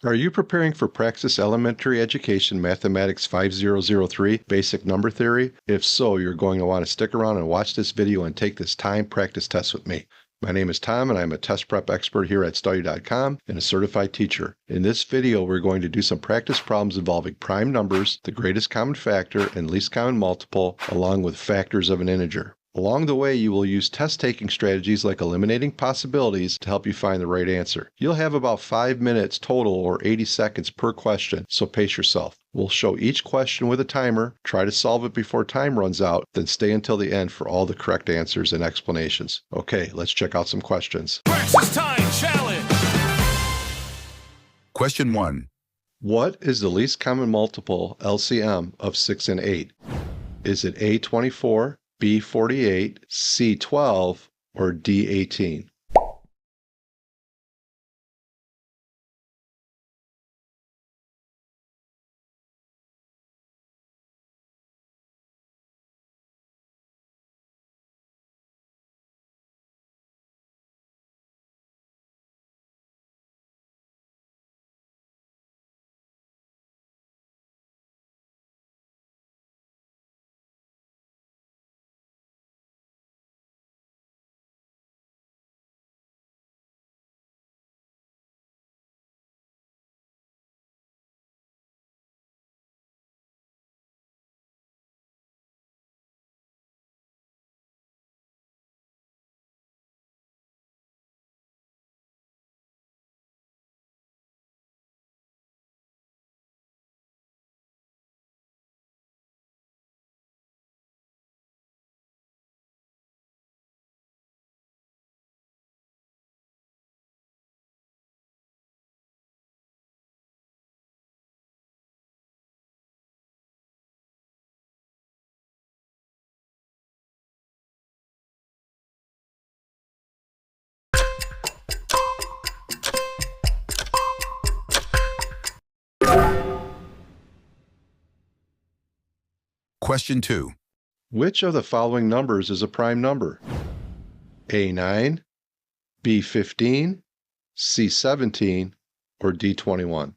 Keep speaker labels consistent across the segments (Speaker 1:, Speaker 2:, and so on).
Speaker 1: Are you preparing for Praxis Elementary Education Mathematics 5003 Basic Number Theory? If so, you're going to want to stick around and watch this video and take this time practice test with me. My name is Tom and I'm a test prep expert here at Study.com and a certified teacher. In this video, we're going to do some practice problems involving prime numbers, the greatest common factor, and least common multiple, along with factors of an integer. Along the way, you will use test-taking strategies like eliminating possibilities to help you find the right answer. You'll have about 5 minutes total or 80 seconds per question, so pace yourself. We'll show each question with a timer, try to solve it before time runs out, then stay until the end for all the correct answers and explanations. Okay, let's check out some questions.
Speaker 2: Praxis Time Challenge!
Speaker 3: Question 1.
Speaker 1: What is the least common multiple LCM of 6 and 8? Is it A 24, B 48, C 12, or D 18?
Speaker 3: Question 2.
Speaker 1: Which of the following numbers is a prime number? A 9, B 15, C 17, or D 21?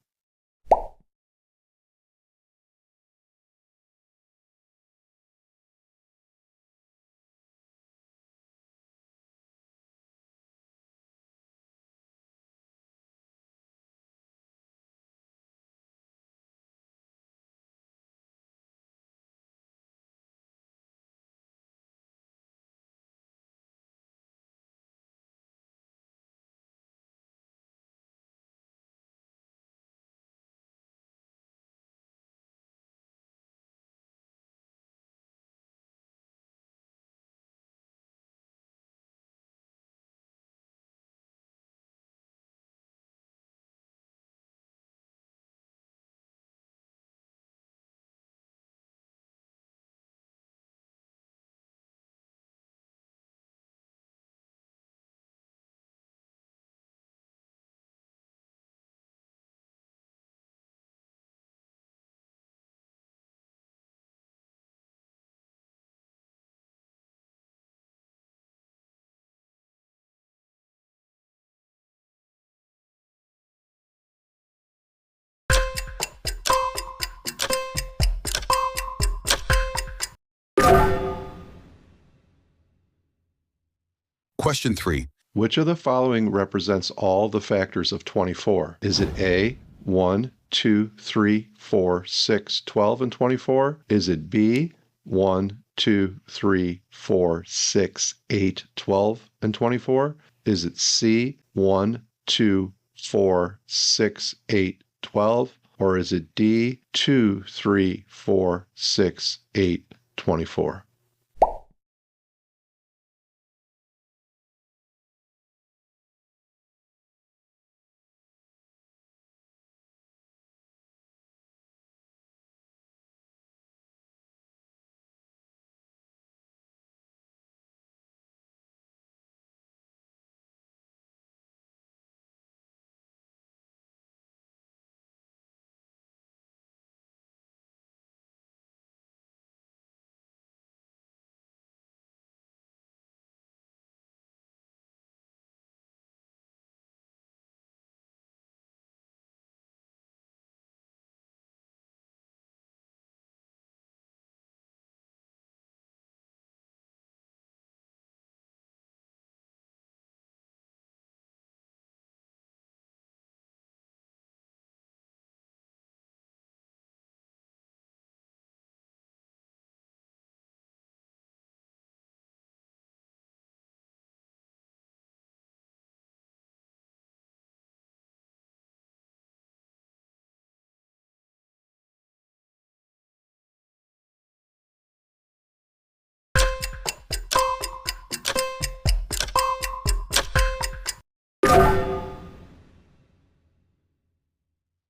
Speaker 3: Question 3.
Speaker 1: Which of the following represents all the factors of 24? Is it A, 1, 2, 3, 4, 6, 12, and 24? Is it B, 1, 2, 3, 4, 6, 8, 12, and 24? Is it C, 1, 2, 4, 6, 8, 12? Or is it D, 2, 3, 4, 6, 8, 24?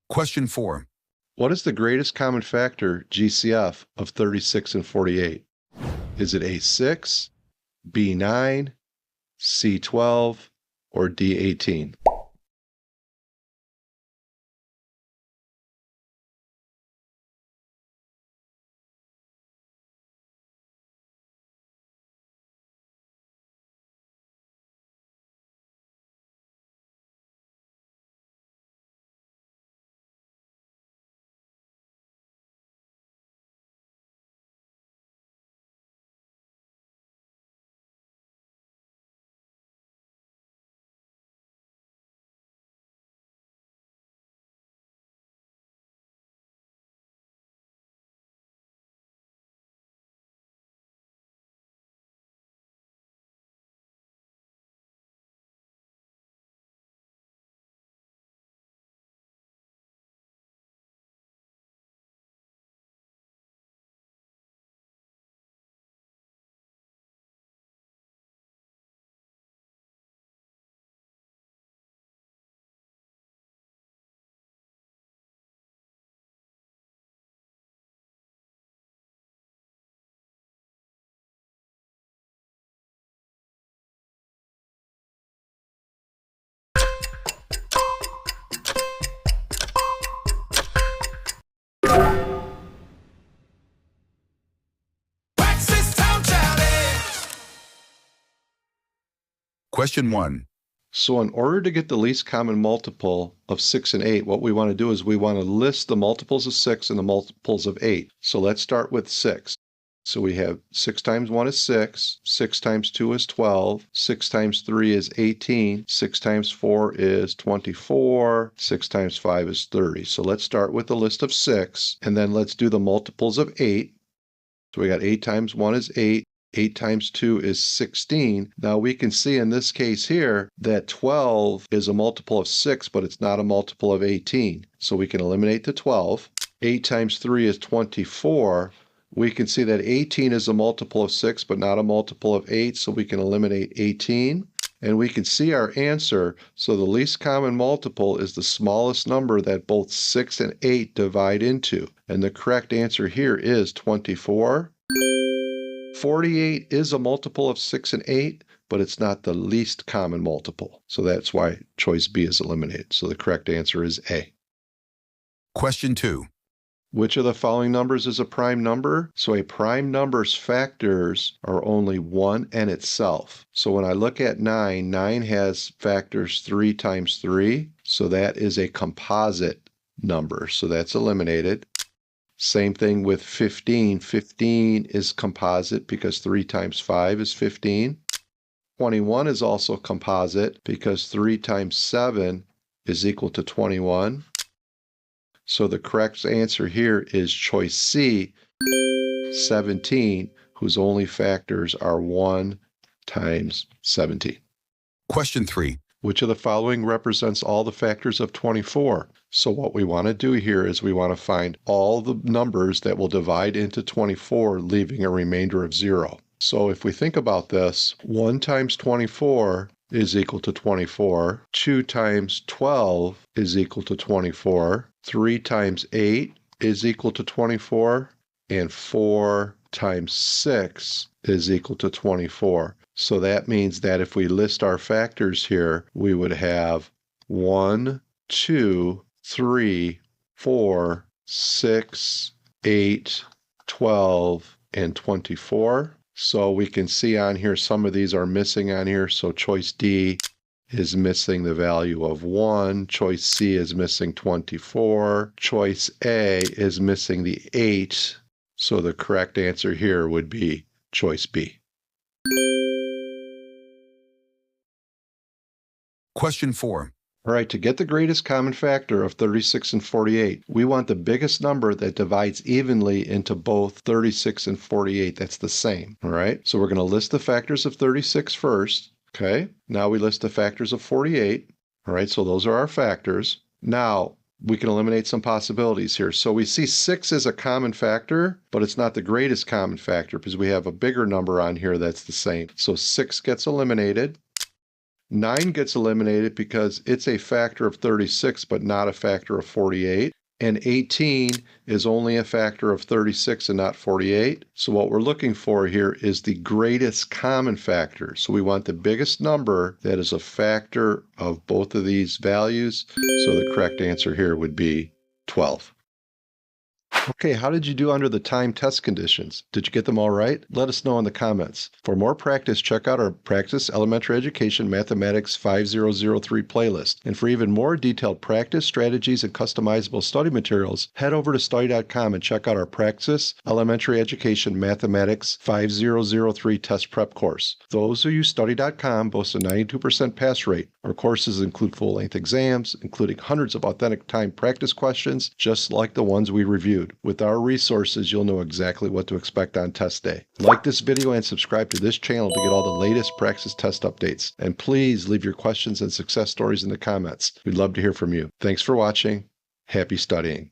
Speaker 3: Question 4.
Speaker 1: What is the greatest common factor, GCF, of 36 and 48? Is it A6, B9, C12, or D18?
Speaker 2: Praxis Town Challenge.
Speaker 3: Question 1.
Speaker 1: So in order to get the least common multiple of 6 and 8, what we want to do is we want to list the multiples of 6 and the multiples of 8. So let's start with 6. So we have 6 times 1 is 6, 6 times 2 is 12, 6 times 3 is 18, 6 times 4 is 24, 6 times 5 is 30. So let's start with the list of 6, and then let's do the multiples of 8. So we got 8 times 1 is 8. 8 times 2 is 16. Now we can see in this case here that 12 is a multiple of 6, but it's not a multiple of 18. So we can eliminate the 12. 8 times 3 is 24. We can see that 18 is a multiple of 6, but not a multiple of 8, so we can eliminate 18. And we can see our answer. So the least common multiple is the smallest number that both 6 and 8 divide into. And the correct answer here is 24. 48 is a multiple of 6 and 8, but it's not the least common multiple. So that's why choice B is eliminated. So the correct answer is A.
Speaker 3: Question 2.
Speaker 1: Which of the following numbers is a prime number? So a prime number's factors are only 1 and itself. So when I look at 9, 9 has factors 3 times 3. So that is a composite number. So that's eliminated. Same thing with 15. 15 is composite because 3 times 5 is 15. 21 is also composite because 3 times 7 is equal to 21. So the correct answer here is choice C, 17, whose only factors are 1 times 17.
Speaker 3: Question 3.
Speaker 1: Which of the following represents all the factors of 24? So what we want to do here is we want to find all the numbers that will divide into 24, leaving a remainder of 0. So if we think about this, 1 times 24 is equal to 24. 2 times 12 is equal to 24. 3 times 8 is equal to 24. And 4 times 6 is equal to 24. So that means that if we list our factors here, we would have 1, 2, 3, 4, 6, 8, 12, and 24. So we can see on here some of these are missing on here. So choice D is missing the value of 1. Choice C is missing 24. Choice A is missing the 8. So the correct answer here would be choice B.
Speaker 3: Question 4.
Speaker 1: All right, to get the greatest common factor of 36 and 48, we want the biggest number that divides evenly into both 36 and 48. That's the same, all right? So we're going to list the factors of 36 first, okay? Now we list the factors of 48, all right? So those are our factors. Now we can eliminate some possibilities here. So we see 6 is a common factor, but it's not the greatest common factor because we have a bigger number on here that's the same. So 6 gets eliminated. 9 gets eliminated because it's a factor of 36 but not a factor of 48. And 18 is only a factor of 36 and not 48. So what we're looking for here is the greatest common factor. So we want the biggest number that is a factor of both of these values. So the correct answer here would be 12. Okay, how did you do under the time test conditions? Did you get them all right? Let us know in the comments. For more practice, check out our Praxis Elementary Education Mathematics 5003 playlist. And for even more detailed practice, strategies, and customizable study materials, head over to study.com and check out our Praxis Elementary Education Mathematics 5003 test prep course. Those who use study.com boast a 92% pass rate. Our courses include full-length exams, including hundreds of authentic time practice questions, just like the ones we reviewed. With our resources, you'll know exactly what to expect on test day. Like this video and subscribe to this channel to get all the latest Praxis test updates. And please leave your questions and success stories in the comments. We'd love to hear from you. Thanks for watching. Happy studying.